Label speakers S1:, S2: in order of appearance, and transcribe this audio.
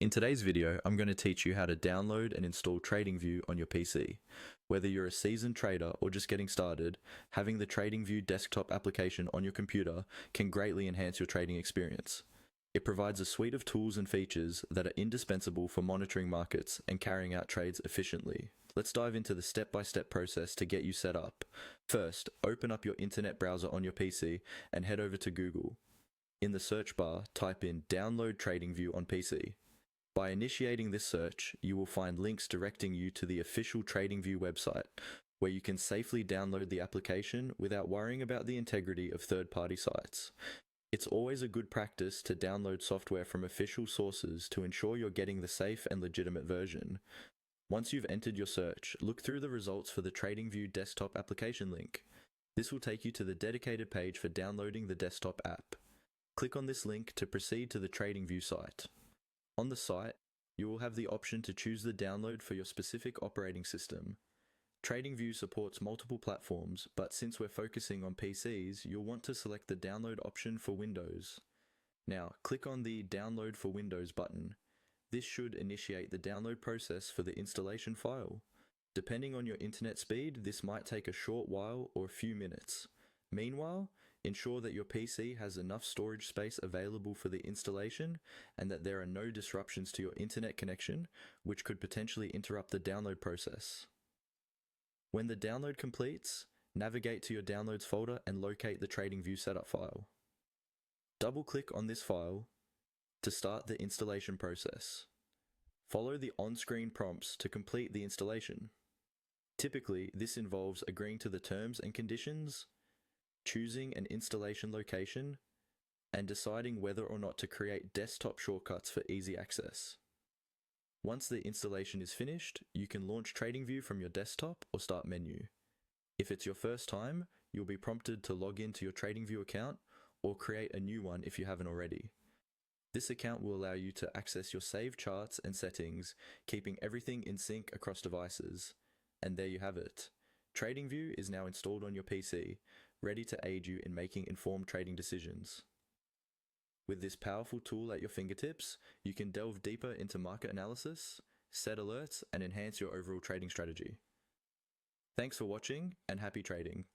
S1: In today's video, I'm going to teach you how to download and install TradingView on your PC. Whether you're a seasoned trader or just getting started, having the TradingView desktop application on your computer can greatly enhance your trading experience. It provides a suite of tools and features that are indispensable for monitoring markets and carrying out trades efficiently. Let's dive into the step-by-step process to get you set up. First, open up your internet browser on your PC and head over to Google. In the search bar, type in Download TradingView on PC. By initiating this search, you will find links directing you to the official TradingView website, where you can safely download the application without worrying about the integrity of third-party sites. It's always a good practice to download software from official sources to ensure you're getting the safe and legitimate version. Once you've entered your search, look through the results for the TradingView desktop application link. This will take you to the dedicated page for downloading the desktop app. Click on this link to proceed to the TradingView site. On the site, you will have the option to choose the download for your specific operating system. TradingView supports multiple platforms, but since we're focusing on PCs, you'll want to select the download option for Windows. Now, click on the Download for Windows button. This should initiate the download process for the installation file. Depending on your internet speed, this might take a short while or a few minutes. Meanwhile, ensure that your PC has enough storage space available for the installation and that there are no disruptions to your internet connection, which could potentially interrupt the download process. When the download completes, navigate to your Downloads folder and locate the TradingView setup file. Double-click on this file to start the installation process. Follow the on-screen prompts to complete the installation. Typically, this involves agreeing to the terms and conditions, choosing an installation location, and deciding whether or not to create desktop shortcuts for easy access. Once the installation is finished, you can launch TradingView from your desktop or start menu. If it's your first time, you'll be prompted to log into your TradingView account or create a new one if you haven't already. This account will allow you to access your saved charts and settings, keeping everything in sync across devices. And there you have it. TradingView is now installed on your PC, ready to aid you in making informed trading decisions. With this powerful tool at your fingertips, you can delve deeper into market analysis, set alerts, and enhance your overall trading strategy. Thanks for watching, and happy trading.